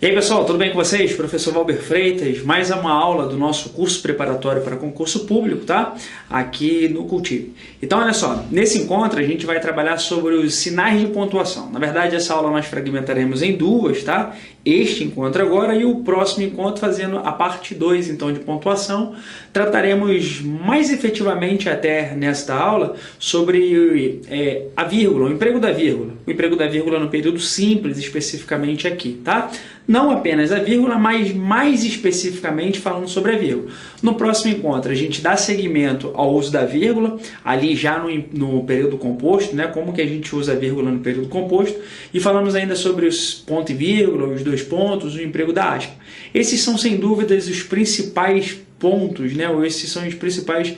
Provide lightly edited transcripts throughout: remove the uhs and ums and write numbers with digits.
E aí pessoal, tudo bem com vocês? Professor Valber Freitas, mais uma aula do nosso curso preparatório para concurso público, tá? Aqui no Cultive. Então olha só, nesse encontro a gente vai trabalhar sobre os sinais de pontuação. Na verdade essa aula nós fragmentaremos em duas, tá? Este encontro agora e o próximo encontro fazendo a parte 2 então de pontuação. Trataremos mais efetivamente até nesta aula sobre a vírgula, o emprego da vírgula. O emprego da vírgula no período simples especificamente aqui, tá? Não apenas a vírgula, mas mais especificamente falando sobre a vírgula. No próximo encontro, a gente dá seguimento ao uso da vírgula, ali já no período composto, né? Como que a gente usa a vírgula no período composto, e falamos ainda sobre os ponto e vírgula, os dois pontos, o emprego da aspa. Esses são, sem dúvidas, os principais pontos, né? Ou esses são os principais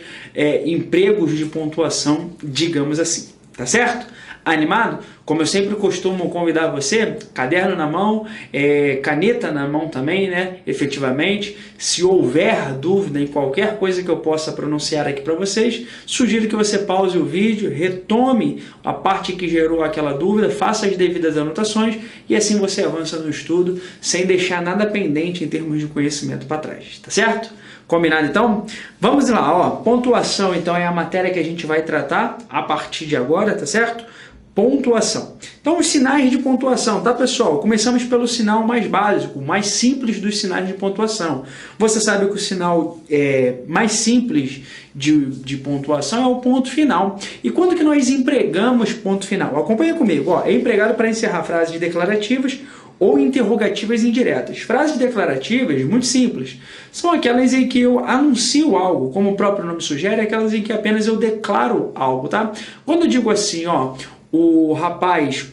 empregos de pontuação, digamos assim. Tá certo? Animado? Como eu sempre costumo convidar você, caderno na mão, caneta na mão também, né? Efetivamente, se houver dúvida em qualquer coisa que eu possa pronunciar aqui para vocês, sugiro que você pause o vídeo, retome a parte que gerou aquela dúvida, faça as devidas anotações e assim você avança no estudo sem deixar nada pendente em termos de conhecimento para trás, tá certo? Combinado então? Vamos lá, ó. Pontuação então é a matéria que a gente vai tratar a partir de agora, tá certo? Pontuação. Então, os sinais de pontuação, tá pessoal? Começamos pelo sinal mais básico, mais simples dos sinais de pontuação. Você sabe que o sinal mais simples de pontuação é o ponto final. E quando que nós empregamos ponto final? Acompanha comigo, ó. É empregado para encerrar frases declarativas ou interrogativas indiretas. Frases declarativas, muito simples, são aquelas em que eu anuncio algo, como o próprio nome sugere, aquelas em que apenas eu declaro algo, tá? Quando eu digo assim, ó, o rapaz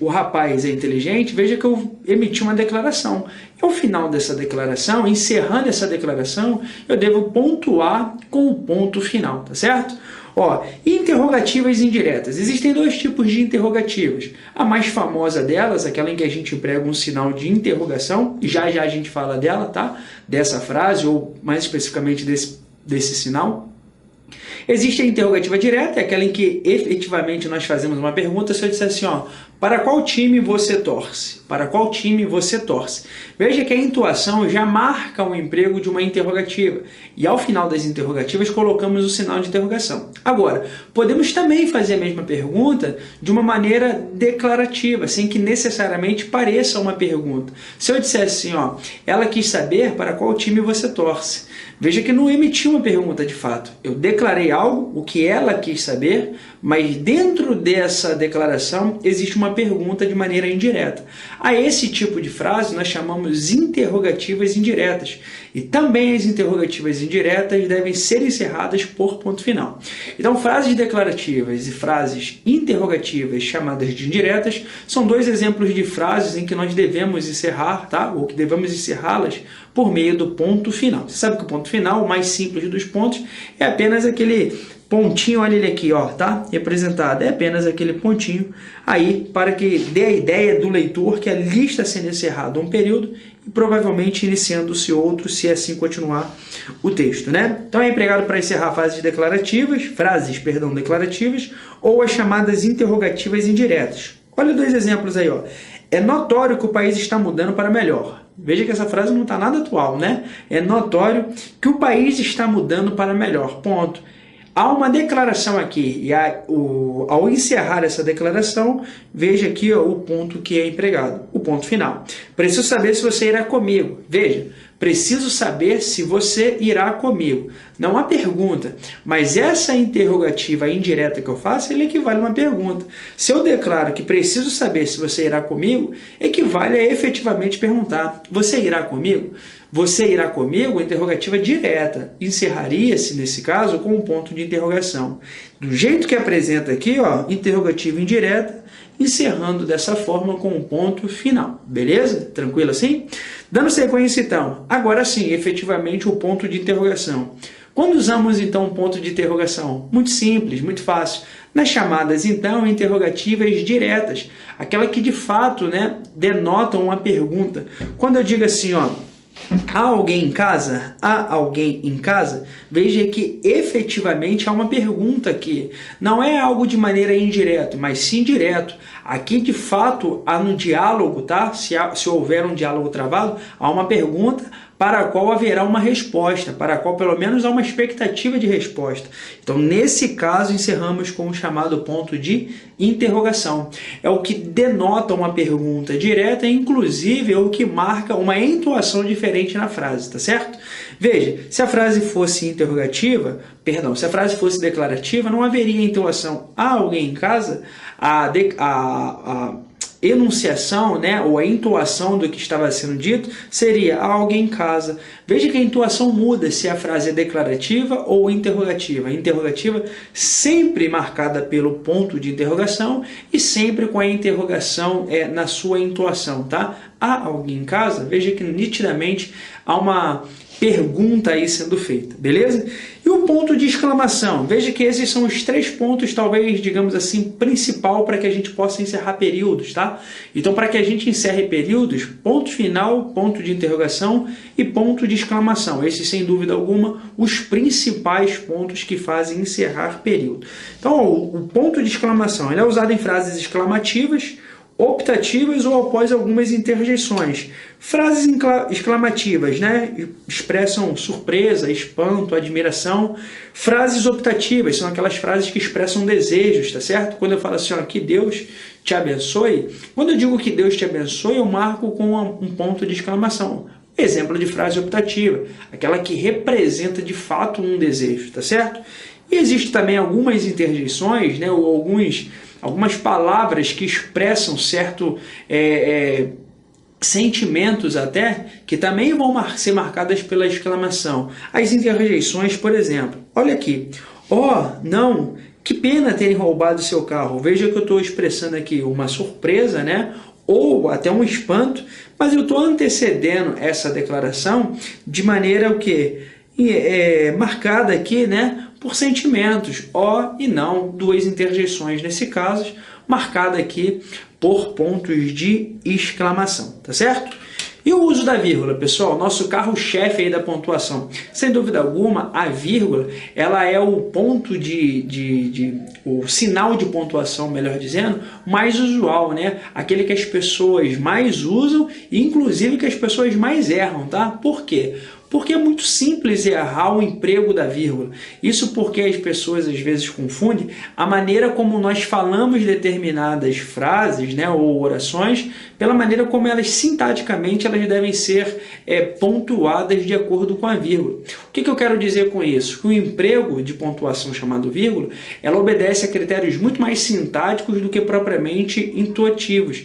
é inteligente, veja que eu emiti uma declaração. E ao final dessa declaração, encerrando essa declaração, eu devo pontuar com o ponto final, tá certo? Ó, interrogativas indiretas. Existem dois tipos de interrogativas. A mais famosa delas, aquela em que a gente emprega um sinal de interrogação, e já já a gente fala dela, tá? Dessa frase, ou mais especificamente desse sinal. Existe a interrogativa direta, é aquela em que efetivamente nós fazemos uma pergunta. Se eu disser assim, ó, para qual time você torce? Para qual time você torce? Veja que a entoação já marca o emprego de uma interrogativa. E ao final das interrogativas colocamos o sinal de interrogação. Agora, podemos também fazer a mesma pergunta de uma maneira declarativa, sem que necessariamente pareça uma pergunta. Se eu disser assim, ó, ela quis saber para qual time você torce. Veja que não emiti uma pergunta de fato. Eu declarei algo, o que ela quis saber, mas dentro dessa declaração existe uma pergunta de maneira indireta. A esse tipo de frase nós chamamos interrogativas indiretas. E também as interrogativas indiretas devem ser encerradas por ponto final. Então, frases declarativas e frases interrogativas chamadas de indiretas são dois exemplos de frases em que nós devemos encerrar, tá? Ou que devemos encerrá-las por meio do ponto final. Você sabe que o ponto final, o mais simples dos pontos, é apenas aquele pontinho, olha ele aqui, ó, tá? Representado, é apenas aquele pontinho aí para que dê a ideia do leitor que ali está sendo encerrado um período e provavelmente iniciando-se outro, se assim continuar o texto, né? Então é empregado para encerrar frases declarativas ou as chamadas interrogativas indiretas. Olha dois exemplos aí, ó. É notório que o país está mudando para melhor. Veja que essa frase não está nada atual, né? É notório que o país está mudando para melhor, ponto. Há uma declaração aqui, e ao encerrar essa declaração, veja aqui ó, o ponto que é empregado, o ponto final. Preciso saber se você irá comigo. Veja, preciso saber se você irá comigo. Não há pergunta, mas essa interrogativa indireta que eu faço, ele equivale a uma pergunta. Se eu declaro que preciso saber se você irá comigo, equivale a efetivamente perguntar, você irá comigo? Você irá comigo? Interrogativa direta. Encerraria-se, nesse caso, com um ponto de interrogação. Do jeito que apresenta aqui, ó, interrogativa indireta, encerrando dessa forma com um ponto final. Beleza? Tranquilo assim? Dando sequência, então, agora sim, efetivamente, o ponto de interrogação. Quando usamos, então, um ponto de interrogação? Muito simples, muito fácil. Nas chamadas, então, interrogativas diretas. Aquela que, de fato, né, denotam uma pergunta. Quando eu digo assim, ó, Há alguém em casa? Há alguém em casa? Veja que efetivamente há uma pergunta aqui. Não é algo de maneira indireta, mas sim direto. Aqui, de fato, há no diálogo, tá? Se houver um diálogo travado, há uma pergunta para a qual haverá uma resposta, para a qual pelo menos há uma expectativa de resposta. Então, nesse caso, encerramos com o chamado ponto de interrogação. É o que denota uma pergunta direta, inclusive é o que marca uma entoação diferente na frase, tá certo? Veja, se a frase fosse interrogativa, perdão, se a frase fosse declarativa, não haveria entoação. Há alguém em casa? A enunciação, né, ou a entoação do que estava sendo dito seria há alguém em casa. Veja que a entoação muda se a frase é declarativa ou interrogativa. A interrogativa sempre marcada pelo ponto de interrogação e sempre com a interrogação na sua entoação, tá? Há alguém em casa? Veja que nitidamente há uma pergunta aí sendo feita, beleza? E o ponto de exclamação, veja que esses são os 3 pontos, talvez, digamos assim, principal para que a gente possa encerrar períodos, tá? Então, para que a gente encerre períodos, ponto final, ponto de interrogação e ponto de exclamação. Esses, sem dúvida alguma, os principais pontos que fazem encerrar período. Então, o ponto de exclamação, ele é usado em frases exclamativas, optativas ou após algumas interjeições. Frases exclamativas, né, expressam surpresa, espanto, admiração. Frases optativas são aquelas frases que expressam desejos, tá certo? Quando eu falo assim, ó, que Deus te abençoe, quando eu digo que Deus te abençoe, eu marco com um ponto de exclamação. Exemplo de frase optativa, aquela que representa de fato um desejo, tá certo? E existe também algumas interjeições, né, ou algumas palavras que expressam certo sentimentos até, que também vão ser marcadas pela exclamação. As interjeições, por exemplo, olha aqui, ó, não, que pena terem roubado seu carro. Veja que eu estou expressando aqui uma surpresa, né? Ou até um espanto, mas eu estou antecedendo essa declaração de maneira o quê? Marcada aqui, né, por sentimentos, ó e não, 2 interjeições nesse caso, marcada aqui por pontos de exclamação, tá certo? E o uso da vírgula, pessoal, nosso carro-chefe aí da pontuação. Sem dúvida alguma, a vírgula, ela é o ponto o sinal de pontuação, melhor dizendo, mais usual, né? Aquele que as pessoas mais usam e, inclusive, que as pessoas mais erram, tá? Por quê? Porque é muito simples errar o emprego da vírgula. Isso porque as pessoas às vezes confundem a maneira como nós falamos determinadas frases, né, ou orações, pela maneira como elas sintaticamente elas devem ser pontuadas de acordo com a vírgula. O que eu quero dizer com isso? Que o emprego de pontuação chamado vírgula, ela obedece a critérios muito mais sintáticos do que propriamente intuitivos.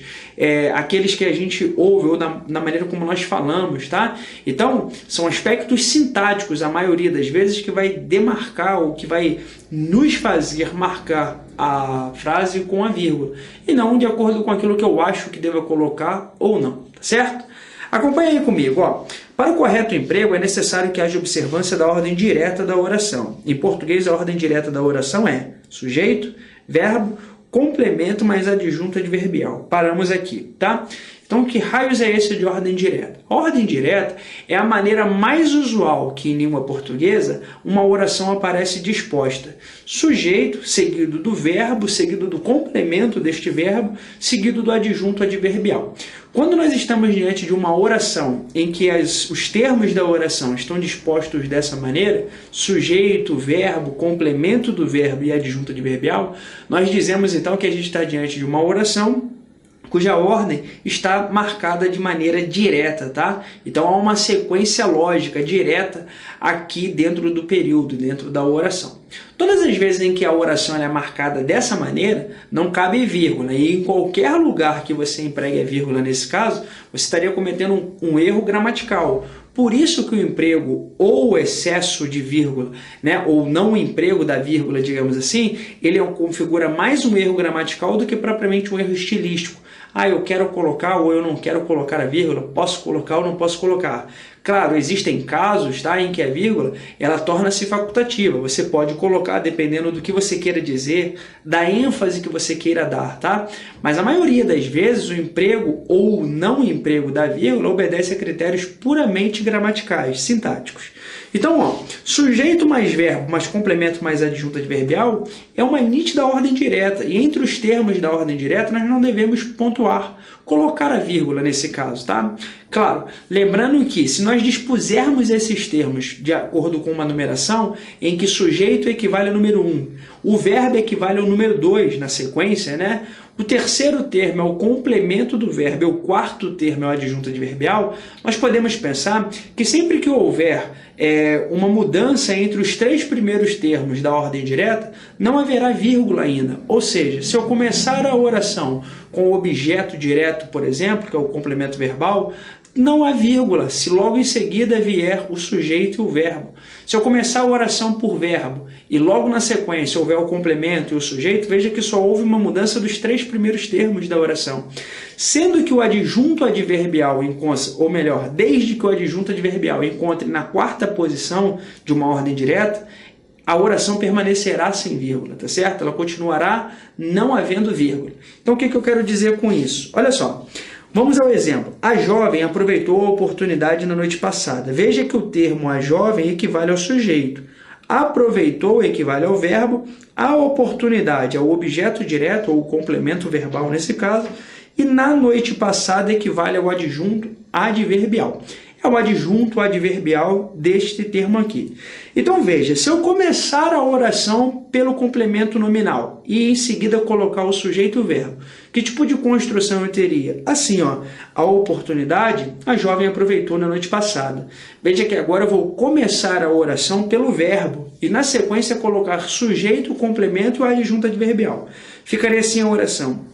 Aqueles que a gente ouve ou na maneira como nós falamos, tá? Então, são aspectos sintáticos, a maioria das vezes, que vai demarcar ou que vai nos fazer marcar a frase com a vírgula, e não de acordo com aquilo que eu acho que devo colocar ou não, tá certo? Acompanhe aí comigo, ó. Para o correto emprego, é necessário que haja observância da ordem direta da oração. Em português, a ordem direta da oração é sujeito, verbo, complemento mais adjunto adverbial. Paramos aqui, tá? Então, que raios é esse de ordem direta? A ordem direta é a maneira mais usual que em língua portuguesa uma oração aparece disposta. Sujeito, seguido do verbo, seguido do complemento deste verbo, seguido do adjunto adverbial. Quando nós estamos diante de uma oração em que os termos da oração estão dispostos dessa maneira, sujeito, verbo, complemento do verbo e adjunto adverbial, nós dizemos então que a gente está diante de uma oração cuja ordem está marcada de maneira direta, tá? Então há uma sequência lógica direta aqui dentro do período, dentro da oração. Todas as vezes em que a oração é marcada dessa maneira, não cabe vírgula, e em qualquer lugar que você empregue a vírgula nesse caso, você estaria cometendo um erro gramatical. Por isso que o emprego ou o excesso de vírgula, né, ou não o emprego da vírgula, digamos assim, ele configura mais um erro gramatical do que propriamente um erro estilístico. Ah, eu quero colocar ou eu não quero colocar a vírgula, posso colocar ou não posso colocar. Claro, existem casos, tá, em que a vírgula ela torna-se facultativa. Você pode colocar, dependendo do que você queira dizer, da ênfase que você queira dar, tá? Mas a maioria das vezes o emprego ou não emprego da vírgula obedece a critérios puramente gramaticais, sintáticos. Então, ó, sujeito mais verbo mais complemento mais adjunto adverbial é uma nítida ordem direta, e entre os termos da ordem direta nós não devemos pontuar, colocar a vírgula nesse caso, tá? Claro, lembrando que se nós dispusermos esses termos de acordo com uma numeração em que sujeito equivale ao número 1, o verbo equivale ao número 2 na sequência, né? O terceiro termo é o complemento do verbo, e o quarto termo é o adjunto adverbial, nós podemos pensar que sempre que houver uma mudança entre os três primeiros termos da ordem direta, não haverá vírgula ainda. Ou seja, se eu começar a oração com o objeto direto, por exemplo, que é o complemento verbal, não há vírgula, se logo em seguida vier o sujeito e o verbo. Se eu começar a oração por verbo e logo na sequência houver o complemento e o sujeito, veja que só houve uma mudança dos três primeiros termos da oração. Sendo que o adjunto adverbial, ou melhor, desde que o adjunto adverbial encontre na quarta posição de uma ordem direta, a oração permanecerá sem vírgula, tá certo? Ela continuará não havendo vírgula. Então, o que eu quero dizer com isso? Olha só. Vamos ao exemplo. A jovem aproveitou a oportunidade na noite passada. Veja que o termo a jovem equivale ao sujeito. Aproveitou equivale ao verbo. A oportunidade ao objeto direto ou complemento verbal nesse caso. E na noite passada equivale ao adjunto adverbial. É o adjunto adverbial deste termo aqui. Então veja, se eu começar a oração pelo complemento nominal e em seguida colocar o sujeito e o verbo, que tipo de construção eu teria? Assim, ó, a oportunidade a jovem aproveitou na noite passada. Veja que agora eu vou começar a oração pelo verbo e na sequência colocar sujeito, complemento e o adjunto adverbial. Ficaria assim a oração.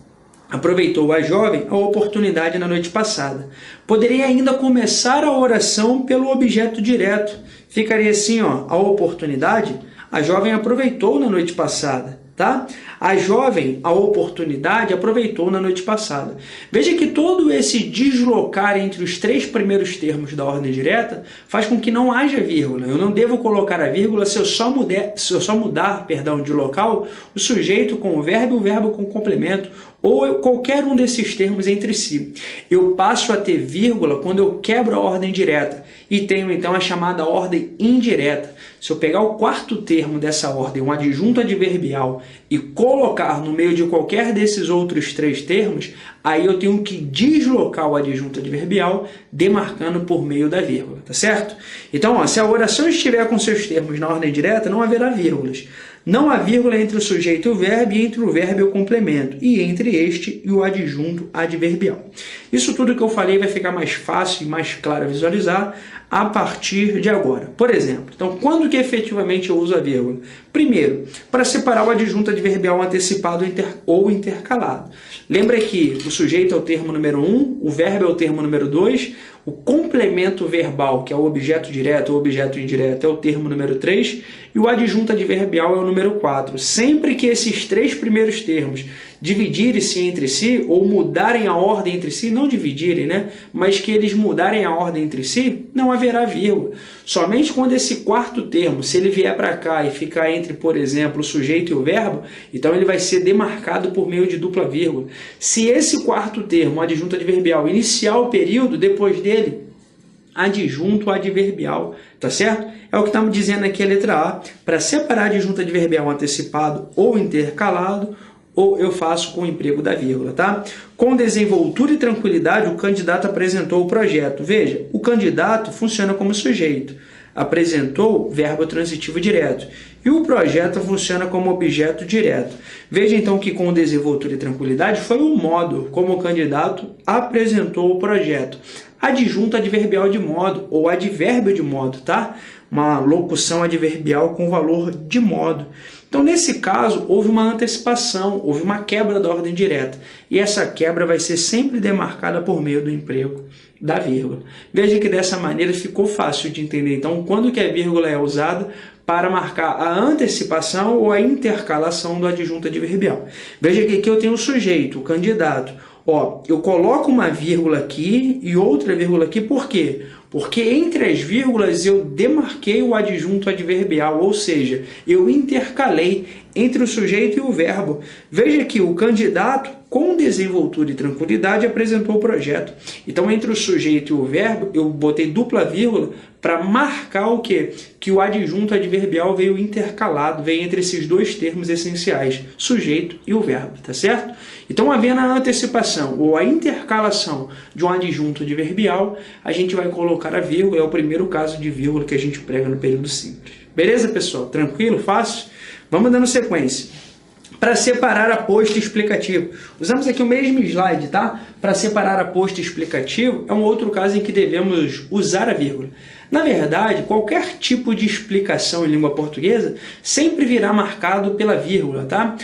Aproveitou a jovem a oportunidade na noite passada. Poderia ainda começar a oração pelo objeto direto. Ficaria assim, ó, a oportunidade, a jovem aproveitou na noite passada, tá? A jovem, a oportunidade, aproveitou na noite passada. Veja que todo esse deslocar entre os três primeiros termos da ordem direta faz com que não haja vírgula. Eu não devo colocar a vírgula se eu só mudar de local, o sujeito com o verbo com o complemento, ou qualquer um desses termos entre si. Eu passo a ter vírgula quando eu quebro a ordem direta e tenho então a chamada ordem indireta. Se eu pegar o quarto termo dessa ordem, um adjunto adverbial, e colocar no meio de qualquer desses outros três termos, aí eu tenho que deslocar o adjunto adverbial, demarcando por meio da vírgula, tá certo? Então, ó, se a oração estiver com seus termos na ordem direta, não haverá vírgulas. Não há vírgula entre o sujeito e o verbo, e entre o verbo e o complemento, e entre este e o adjunto adverbial. Isso tudo que eu falei vai ficar mais fácil e mais claro a visualizar a partir de agora. Por exemplo, então, quando que efetivamente eu uso a vírgula? Primeiro, para separar o adjunto adverbial antecipado ou intercalado. Lembra que o sujeito é o termo número 1, o verbo é o termo número 2, o complemento verbal, que é o objeto direto ou objeto indireto, é o termo número 3, e o adjunto adverbial é o número 4. Sempre que esses três primeiros termos dividirem-se entre si, ou mudarem a ordem entre si, não dividirem, né? Mas que eles mudarem a ordem entre si, não haverá vírgula. Somente quando esse quarto termo, se ele vier para cá e ficar entre, por exemplo, o sujeito e o verbo, então ele vai ser demarcado por meio de dupla vírgula. Se esse quarto termo, o adjunto adverbial, iniciar o período, depois dele, adjunto adverbial, tá certo? É o que estamos dizendo aqui a letra A. Para separar adjunto adverbial antecipado ou intercalado, ou eu faço com o emprego da vírgula, tá? Com desenvoltura e tranquilidade, o candidato apresentou o projeto. Veja, o candidato funciona como sujeito. Apresentou, verbo transitivo direto. E o projeto funciona como objeto direto. Veja então que com desenvoltura e tranquilidade foi o modo como o candidato apresentou o projeto. Adjunto adverbial de modo, ou advérbio de modo, tá? Uma locução adverbial com valor de modo. Então, nesse caso, houve uma antecipação, houve uma quebra da ordem direta. E essa quebra vai ser sempre demarcada por meio do emprego da vírgula. Veja que dessa maneira ficou fácil de entender. Então, quando que a vírgula é usada para marcar a antecipação ou a intercalação do adjunto adverbial. Veja que aqui eu tenho o sujeito, o candidato. Ó, eu coloco uma vírgula aqui e outra vírgula aqui, por quê? Porque entre as vírgulas eu demarquei o adjunto adverbial, ou seja, eu intercalei entre o sujeito e o verbo. Veja que o candidato, com desenvoltura e tranquilidade, apresentou o projeto. Então, entre o sujeito e o verbo, eu botei dupla vírgula para marcar o quê? Que o adjunto adverbial veio intercalado, veio entre esses dois termos essenciais, sujeito e o verbo, tá certo? Então, havendo a antecipação ou a intercalação de um adjunto adverbial, a gente vai colocar a vírgula, é o primeiro caso de vírgula que a gente prega no período simples. Beleza, pessoal? Tranquilo? Fácil? Vamos dando sequência. Para separar aposto explicativo. Usamos aqui o mesmo slide, tá? Para separar aposto explicativo é um outro caso em que devemos usar a vírgula. Na verdade, qualquer tipo de explicação em língua portuguesa sempre virá marcado pela vírgula, tá?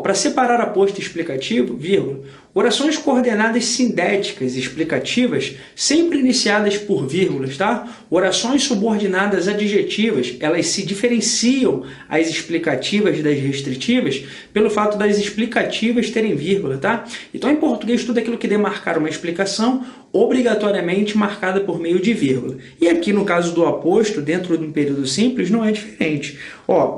Para separar aposto explicativo, vírgula. Orações coordenadas sindéticas e explicativas, sempre iniciadas por vírgulas, tá? Orações subordinadas adjetivas, elas se diferenciam as explicativas das restritivas pelo fato das explicativas terem vírgula, tá? Então, em português, tudo aquilo que demarcar uma explicação, obrigatoriamente marcada por meio de vírgula. E aqui, no caso do aposto, dentro de um período simples, não é diferente.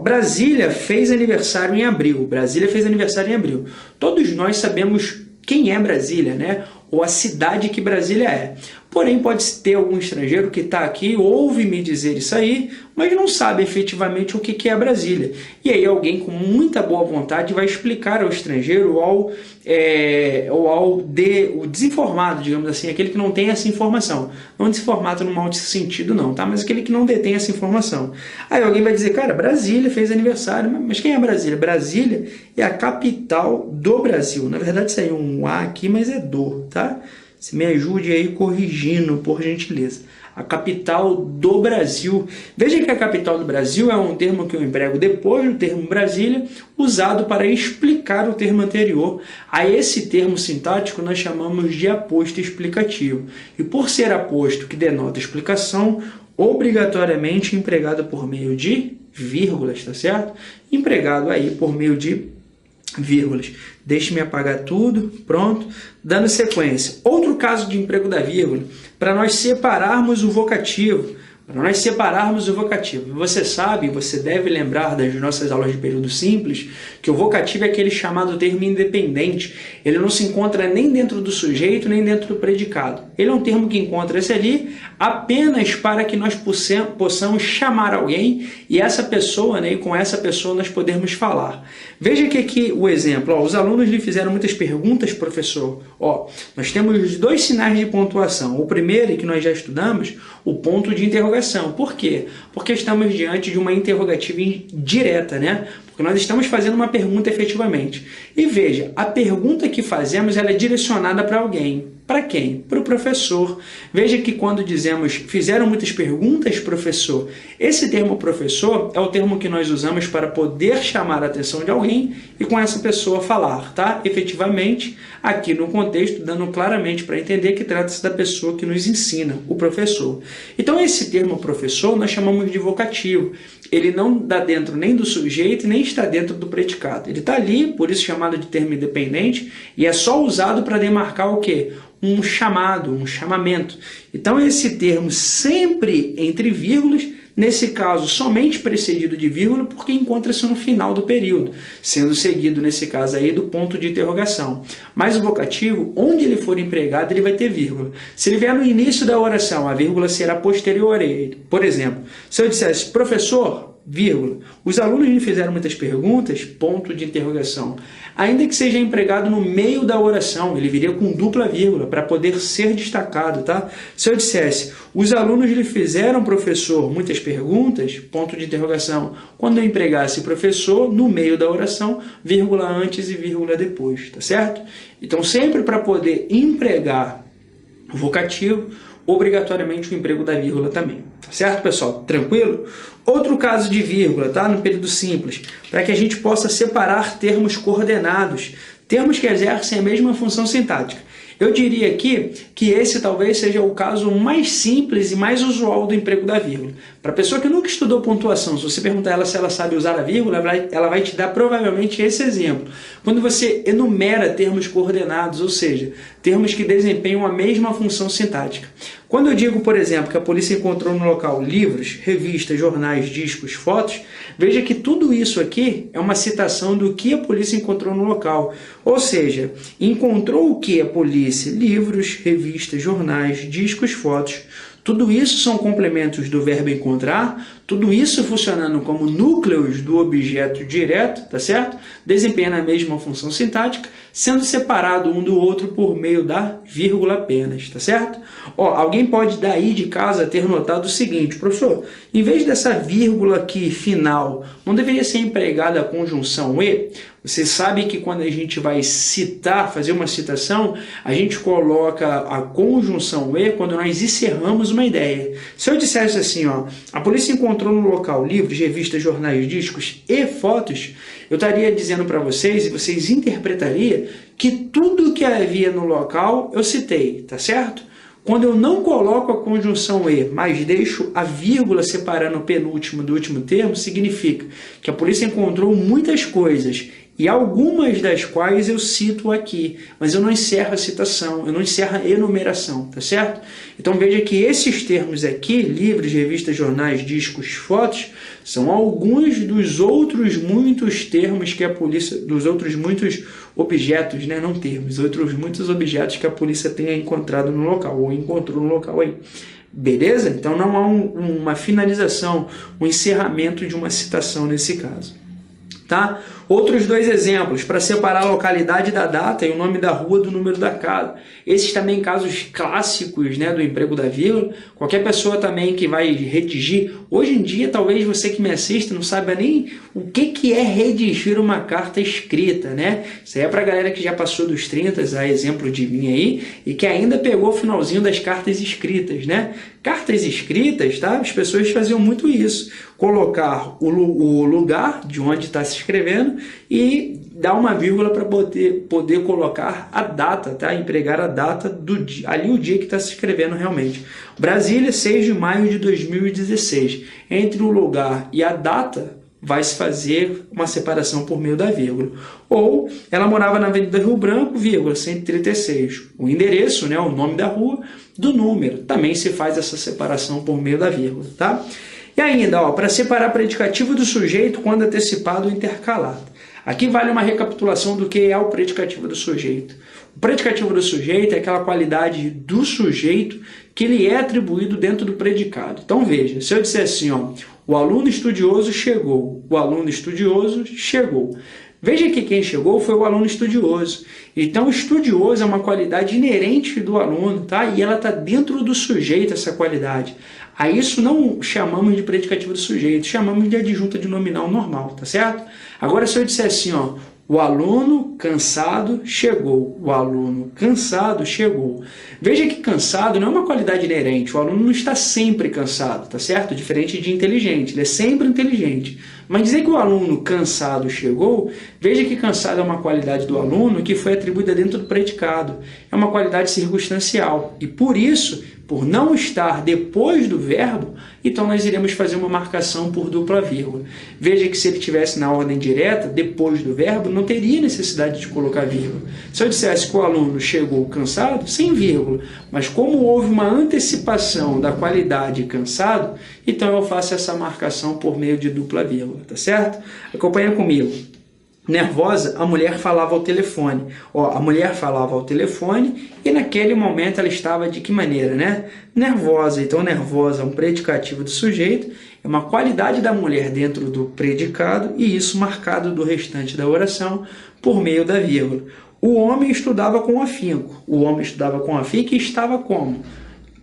Brasília fez aniversário em abril. Brasília fez aniversário em abril. Todos nós sabemos quem é Brasília, né? Ou a cidade que Brasília é. Porém, pode ter algum estrangeiro que está aqui, ouve me dizer isso aí, mas não sabe efetivamente o que é Brasília. E aí alguém com muita boa vontade vai explicar ao estrangeiro ou ao desinformado, digamos assim, aquele que não tem essa informação. Não desinformado no mau sentido não, tá? Mas aquele que não detém essa informação. Aí alguém vai dizer, cara, Brasília fez aniversário, mas quem é Brasília? Brasília é a capital do Brasil. Na verdade saiu um A aqui, mas é do, tá? Se me ajude aí corrigindo, por gentileza. A capital do Brasil. Veja que a capital do Brasil é um termo que eu emprego depois do termo Brasília, usado para explicar o termo anterior. A esse termo sintático nós chamamos de aposto explicativo. E por ser aposto que denota explicação, obrigatoriamente empregado por meio de vírgulas, tá certo? Empregado aí por meio de vírgulas. Deixe-me apagar tudo, pronto, dando sequência. Outro caso de emprego da vírgula, para nós separarmos o vocativo. Você sabe, você deve lembrar das nossas aulas de período simples, que o vocativo é aquele chamado termo independente. Ele não se encontra nem dentro do sujeito, nem dentro do predicado. Ele é um termo que encontra-se ali apenas para que nós possamos chamar alguém e essa pessoa, né, e com essa pessoa nós podermos falar. Veja que aqui o exemplo, os alunos lhe fizeram muitas perguntas, professor. Nós temos dois sinais de pontuação. O primeiro, que nós já estudamos, o ponto de interrogação. Por quê? Porque estamos diante de uma interrogativa direta, né? Porque nós estamos fazendo uma pergunta efetivamente. E veja, a pergunta que fazemos ela é direcionada para alguém. Para quem? Para o professor. Veja que quando dizemos fizeram muitas perguntas, professor, esse termo professor é o termo que nós usamos para poder chamar a atenção de alguém e com essa pessoa falar, tá? Efetivamente, aqui no contexto, dando claramente para entender que trata-se da pessoa que nos ensina, o professor. Então, esse termo professor nós chamamos de vocativo. Ele não está dentro nem do sujeito, nem está dentro do predicado. Ele está ali, por isso chamado de termo independente, e é só usado para demarcar o quê? Um chamado, um chamamento. Então, esse termo sempre entre vírgulas, nesse caso, somente precedido de vírgula, porque encontra-se no final do período, sendo seguido, nesse caso aí, do ponto de interrogação. Mas o vocativo, onde ele for empregado, ele vai ter vírgula. Se ele vier no início da oração, a vírgula será posterior a ele. Por exemplo, se eu dissesse, professor, vírgula, os alunos me fizeram muitas perguntas, ponto de interrogação. Ainda que seja empregado no meio da oração, ele viria com dupla vírgula para poder ser destacado, tá? Se eu dissesse, os alunos lhe fizeram, professor, muitas perguntas, ponto de interrogação. Quando eu empregasse professor, no meio da oração, vírgula antes e vírgula depois, tá certo? Então, sempre para poder empregar o vocativo, obrigatoriamente o emprego da vírgula também. Tá certo, pessoal? Tranquilo? Outro caso de vírgula, tá? No período simples, para que a gente possa separar termos coordenados, termos que exercem a mesma função sintática. Eu diria aqui que esse talvez seja o caso mais simples e mais usual do emprego da vírgula. Para a pessoa que nunca estudou pontuação, se você perguntar a ela se ela sabe usar a vírgula, ela vai te dar provavelmente esse exemplo. Quando você enumera termos coordenados, ou seja, termos que desempenham a mesma função sintática. Quando eu digo, por exemplo, que a polícia encontrou no local livros, revistas, jornais, discos, fotos, veja que tudo isso aqui é uma citação do que a polícia encontrou no local. Ou seja, encontrou o que a polícia? Livros, revistas, jornais, discos, fotos. Tudo isso são complementos do verbo encontrar, tudo isso funcionando como núcleos do objeto direto, tá certo? Desempenhando a mesma função sintática, sendo separado um do outro por meio da vírgula apenas, tá certo? Alguém pode daí de casa ter notado o seguinte: professor, em vez dessa vírgula aqui final, não deveria ser empregada a conjunção e? Você sabe que quando a gente vai citar, fazer uma citação, a gente coloca a conjunção e quando nós encerramos uma ideia. Se eu dissesse assim, a polícia encontrou no local livros, revistas, jornais, discos e fotos, eu estaria dizendo para vocês, e vocês interpretariam, que tudo que havia no local eu citei, tá certo? Quando eu não coloco a conjunção e, mas deixo a vírgula separando o penúltimo do último termo, significa que a polícia encontrou muitas coisas, e algumas das quais eu cito aqui, mas eu não encerro a citação, eu não encerro a enumeração, tá certo? Então veja que esses termos aqui, livros, revistas, jornais, discos, fotos, são alguns dos outros muitos termos que a polícia, dos outros muitos objetos, né? Não termos, outros muitos objetos que a polícia tenha encontrado no local, ou encontrou no local aí. Beleza? Então não há uma finalização, um encerramento de uma citação nesse caso. Tá? Outros dois exemplos, para separar a localidade da data e o nome da rua do número da casa. Esses também casos clássicos, né, do emprego da vírgula. Qualquer pessoa também que vai redigir. Hoje em dia, talvez você que me assista não saiba nem o que é redigir uma carta escrita. Né? Isso aí é para a galera que já passou dos 30, a exemplo de mim aí, e que ainda pegou o finalzinho das cartas escritas. Né? Cartas escritas, tá? As pessoas faziam muito isso. Colocar o lugar de onde está se escrevendo e dar uma vírgula para poder colocar a data, tá? Empregar a data do dia, ali o dia que está se escrevendo realmente. Brasília, 6 de maio de 2016. Entre o lugar e a data, vai se fazer uma separação por meio da vírgula. Ou ela morava na Avenida Rio Branco, vírgula, 136. O endereço, né, o nome da rua, do número. Também se faz essa separação por meio da vírgula, tá? E ainda, para separar predicativo do sujeito quando antecipado ou intercalado. Aqui vale uma recapitulação do que é o predicativo do sujeito. O predicativo do sujeito é aquela qualidade do sujeito que ele é atribuído dentro do predicado. Então veja, se eu disser assim, o aluno estudioso chegou, o aluno estudioso chegou. Veja que quem chegou foi o aluno estudioso. Então, o estudioso é uma qualidade inerente do aluno, tá? E ela está dentro do sujeito, essa qualidade. A isso não chamamos de predicativo do sujeito, chamamos de adjunta de nominal normal, tá certo? Agora, se eu disser assim, o aluno cansado chegou, o aluno cansado chegou. Veja que cansado não é uma qualidade inerente, o aluno não está sempre cansado, tá certo? Diferente de inteligente, ele é sempre inteligente. Mas dizer que o aluno cansado chegou, veja que cansado é uma qualidade do aluno que foi atribuída dentro do predicado. É uma qualidade circunstancial. E por isso, por não estar depois do verbo, então nós iremos fazer uma marcação por dupla vírgula. Veja que se ele estivesse na ordem direta, depois do verbo, não teria necessidade de colocar vírgula. Se eu dissesse que o aluno chegou cansado, sem vírgula. Mas como houve uma antecipação da qualidade cansado, então eu faço essa marcação por meio de dupla vírgula, tá certo? Acompanha comigo. Nervosa, a mulher falava ao telefone. A mulher falava ao telefone e naquele momento ela estava de que maneira, né? Nervosa. Então, nervosa é um predicativo do sujeito, é uma qualidade da mulher dentro do predicado e isso marcado do restante da oração por meio da vírgula. O homem estudava com afinco. O homem estudava com afinco e estava como?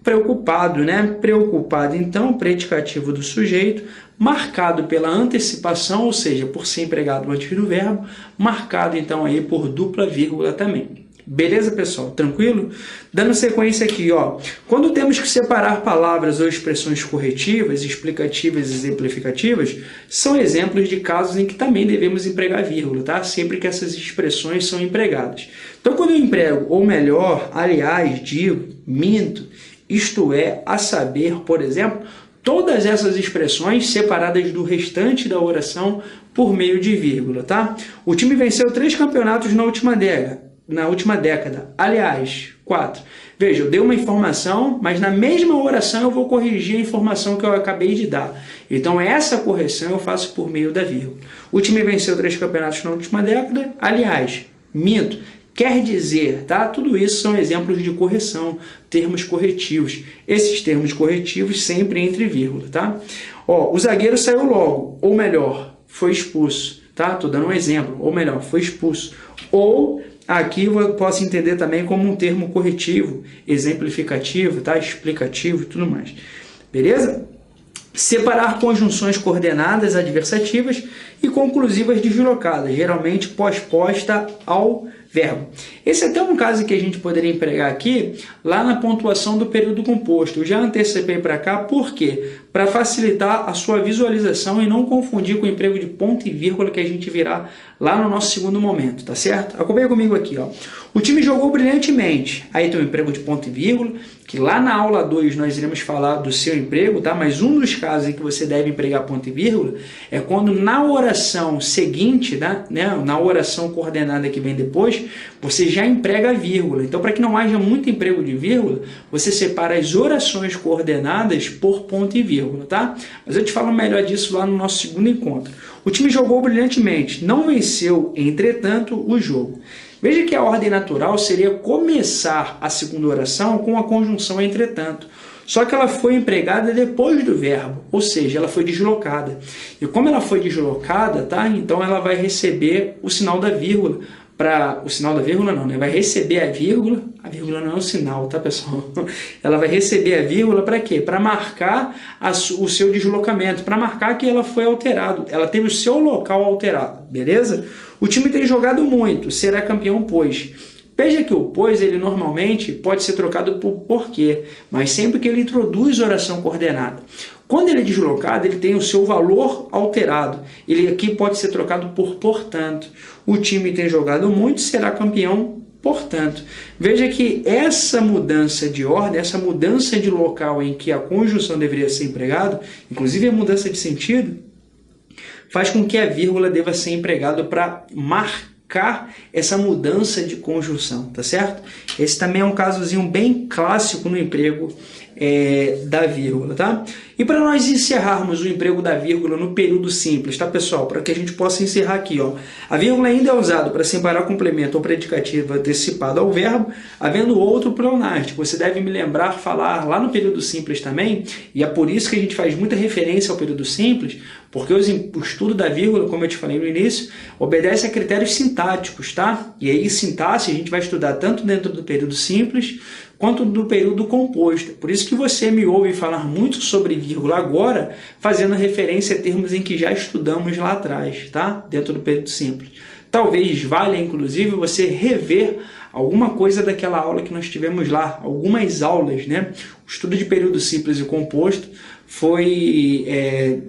Preocupado, né? Preocupado, então, predicativo do sujeito, marcado pela antecipação, ou seja, por ser empregado antes do verbo, marcado, então, aí por dupla vírgula também. Beleza, pessoal? Tranquilo? Dando sequência aqui, ó. Quando temos que separar palavras ou expressões corretivas, explicativas e exemplificativas, são exemplos de casos em que também devemos empregar vírgula, tá? Sempre que essas expressões são empregadas. Então, quando eu emprego, ou melhor, aliás, digo, minto, isto é, a saber, por exemplo, todas essas expressões separadas do restante da oração por meio de vírgula, tá? O time venceu 3 campeonatos na última década. Aliás, 4. Veja, eu dei uma informação, mas na mesma oração eu vou corrigir a informação que eu acabei de dar. Então, essa correção eu faço por meio da vírgula. O time venceu 3 campeonatos na última década. Aliás, minto. Quer dizer, tá? Tudo isso são exemplos de correção, termos corretivos. Esses termos corretivos sempre entre vírgula, tá? Ó, o zagueiro saiu logo, ou melhor, foi expulso, tá? Tô dando um exemplo, ou melhor, foi expulso. Ou aqui eu posso entender também como um termo corretivo, exemplificativo, tá? Explicativo e tudo mais. Beleza? Separar conjunções coordenadas adversativas e conclusivas deslocadas, geralmente pós-posta ao verbo. Esse é até um caso que a gente poderia empregar aqui, lá na pontuação do período composto. Eu já antecipei para cá, por quê? Para facilitar a sua visualização e não confundir com o emprego de ponto e vírgula que a gente virá lá no nosso segundo momento, tá certo? Acompanha comigo aqui, ó. O time jogou brilhantemente. Aí tem o emprego de ponto e vírgula, que lá na aula 2 nós iremos falar do seu emprego, tá? Mas um dos casos em que você deve empregar ponto e vírgula é quando na oração seguinte, né, na oração coordenada que vem depois, você já emprega a vírgula. Então, para que não haja muito emprego de vírgula, você separa as orações coordenadas por ponto e vírgula, tá? Mas eu te falo melhor disso lá no nosso segundo encontro. O time jogou brilhantemente, não venceu, entretanto, o jogo. Veja que a ordem natural seria começar a segunda oração com a conjunção entretanto. Só que ela foi empregada depois do verbo, ou seja, ela foi deslocada. E como ela foi deslocada, tá? Então ela vai receber o sinal da vírgula. O sinal da vírgula não, né? Vai receber a vírgula não é um sinal, tá, pessoal? Ela vai receber a vírgula para quê? Para marcar o seu deslocamento, para marcar que ela foi alterada, ela teve o seu local alterado, beleza? O time tem jogado muito, será campeão, pois. Veja que o pois, ele normalmente pode ser trocado por porquê, mas sempre que ele introduz oração coordenada. Quando ele é deslocado, ele tem o seu valor alterado. Ele aqui pode ser trocado por portanto. O time tem jogado muito, será campeão, portanto. Veja que essa mudança de ordem, essa mudança de local em que a conjunção deveria ser empregada, inclusive a mudança de sentido, faz com que a vírgula deva ser empregada para marcar essa mudança de conjunção, tá certo? Esse também é um casozinho bem clássico no emprego da vírgula, tá? E para nós encerrarmos o emprego da vírgula no período simples, tá, pessoal? Para que a gente possa encerrar aqui, ó. A vírgula ainda é usada para separar complemento ou predicativo antecipado ao verbo, havendo outro pleonástico. Você deve me lembrar, falar lá no período simples também, e é por isso que a gente faz muita referência ao período simples, porque o estudo da vírgula, como eu te falei no início, obedece a critérios sintáticos, tá? E aí, sintaxe, a gente vai estudar tanto dentro do período simples, quanto do período composto. Por isso que você me ouve falar muito sobre vírgula agora, fazendo referência a termos em que já estudamos lá atrás, tá? Dentro do período simples. Talvez valha, inclusive, você rever alguma coisa daquela aula que nós tivemos lá, algumas aulas, né? O estudo de período simples e composto foi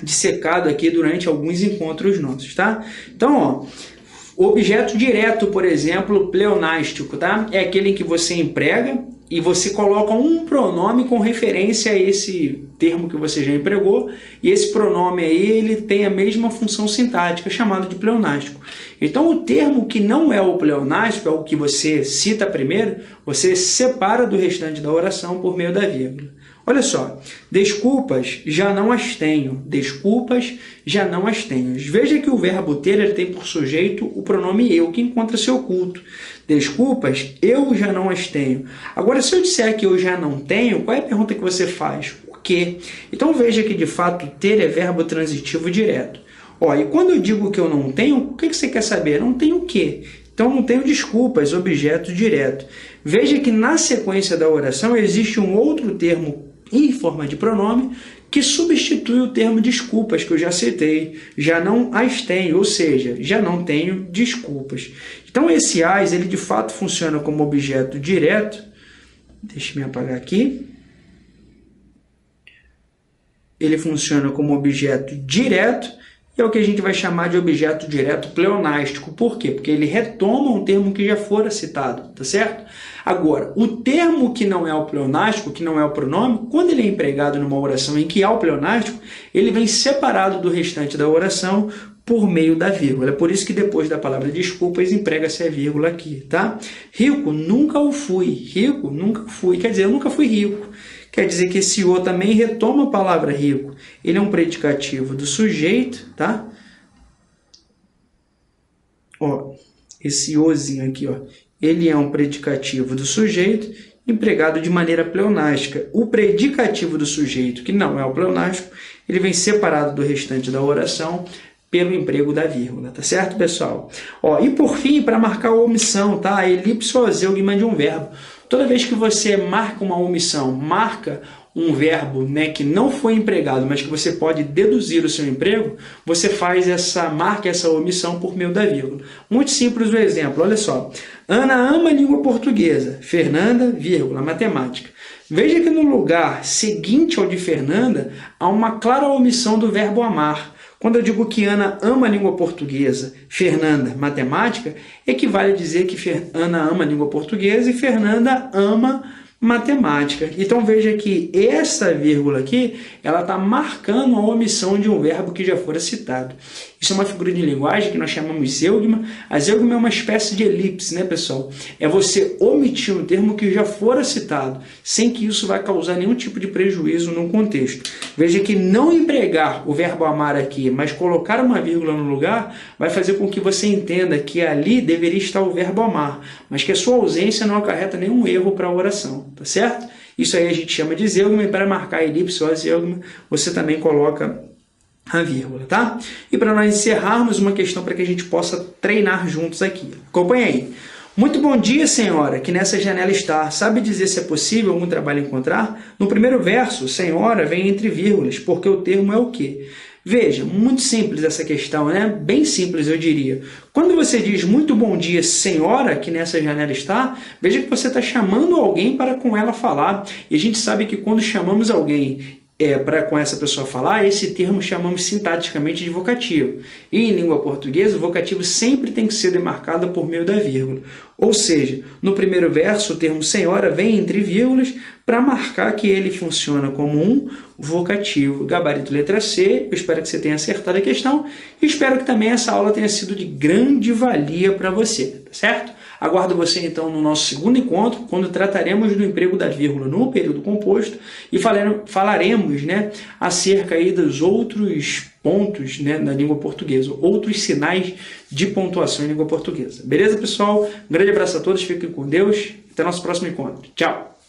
dissecado aqui durante alguns encontros nossos, tá? Então, ó, o objeto direto, por exemplo, pleonástico, tá? É aquele em que você emprega e você coloca um pronome com referência a esse termo que você já empregou, e esse pronome aí ele tem a mesma função sintática, chamado de pleonástico. Então, o termo que não é o pleonástico, é o que você cita primeiro, você separa do restante da oração por meio da vírgula. Olha só, desculpas, já não as tenho. Desculpas, já não as tenho. Veja que o verbo ter ele tem por sujeito o pronome eu, que encontra-se oculto. Desculpas, eu já não as tenho. Agora, se eu disser que eu já não tenho, qual é a pergunta que você faz? O quê? Então, veja que, de fato, ter é verbo transitivo direto. Ó, e quando eu digo que eu não tenho, o que você quer saber? Não tenho o quê? Então, não tenho desculpas, objeto direto. Veja que na sequência da oração existe um outro termo em forma de pronome que substitui o termo desculpas, que eu já citei. Já não as tenho, ou seja, já não tenho desculpas. Então esse as, ele de fato funciona como objeto direto. Deixa eu me apagar aqui. Ele funciona como objeto direto e é o que a gente vai chamar de objeto direto pleonástico. Por quê? Porque ele retoma um termo que já fora citado, tá certo? Agora, o termo que não é o pleonástico, que não é o pronome, quando ele é empregado numa oração em que há o pleonástico, ele vem separado do restante da oração por meio da vírgula. É por isso que depois da palavra desculpas emprega-se a vírgula aqui, tá? Rico, nunca o fui. Rico, nunca fui. Quer dizer, eu nunca fui rico. Quer dizer que esse o também retoma a palavra rico. Ele é um predicativo do sujeito, tá? Ó, esse ozinho aqui, ó, ele é um predicativo do sujeito empregado de maneira pleonástica. O predicativo do sujeito, que não é o pleonástico, ele vem separado do restante da oração pelo emprego da vírgula, tá certo, pessoal? Ó, e por fim, para marcar a omissão, tá? A elipse ou a zeugma de um verbo. Toda vez que você marca uma omissão, marca um verbo, né, que não foi empregado, mas que você pode deduzir o seu emprego, você marca essa omissão por meio da vírgula. Muito simples o exemplo, olha só. Ana ama a língua portuguesa, Fernanda, vírgula, matemática. Veja que no lugar seguinte ao de Fernanda, há uma clara omissão do verbo amar. Quando eu digo que Ana ama a língua portuguesa, Fernanda, matemática, equivale a dizer que Ana ama a língua portuguesa e Fernanda ama matemática. Então veja que essa vírgula aqui, ela está marcando a omissão de um verbo que já fora citado. Isso é uma figura de linguagem que nós chamamos de zeugma. A zeugma é uma espécie de elipse, né, pessoal? É você omitir um termo que já fora citado, sem que isso vai causar nenhum tipo de prejuízo no contexto. Veja que não empregar o verbo amar aqui, mas colocar uma vírgula no lugar, vai fazer com que você entenda que ali deveria estar o verbo amar, mas que a sua ausência não acarreta nenhum erro para a oração, tá certo? Isso aí a gente chama de zeugma, e para marcar a elipse ou a zeugma, você também coloca a vírgula, tá? E para nós encerrarmos, uma questão para que a gente possa treinar juntos aqui. Acompanha aí. Muito bom dia, senhora, que nessa janela está. Sabe dizer se é possível algum trabalho encontrar? No primeiro verso, senhora vem entre vírgulas, porque o termo é o quê? Veja, muito simples essa questão, né? Bem simples, eu diria. Quando você diz muito bom dia, senhora, que nessa janela está, veja que você está chamando alguém para com ela falar. E a gente sabe que quando chamamos alguém para com essa pessoa falar, esse termo chamamos sintaticamente de vocativo. E em língua portuguesa, o vocativo sempre tem que ser demarcado por meio da vírgula. Ou seja, no primeiro verso, o termo senhora vem entre vírgulas para marcar que ele funciona como um vocativo. Gabarito letra C, eu espero que você tenha acertado a questão e espero que também essa aula tenha sido de grande valia para você, tá certo? Aguardo você, então, no nosso segundo encontro, quando trataremos do emprego da vírgula no período composto e falaremos, né, acerca aí dos outros pontos, né, na língua portuguesa, outros sinais de pontuação em língua portuguesa. Beleza, pessoal? Um grande abraço a todos, fiquem com Deus. Até nosso próximo encontro. Tchau!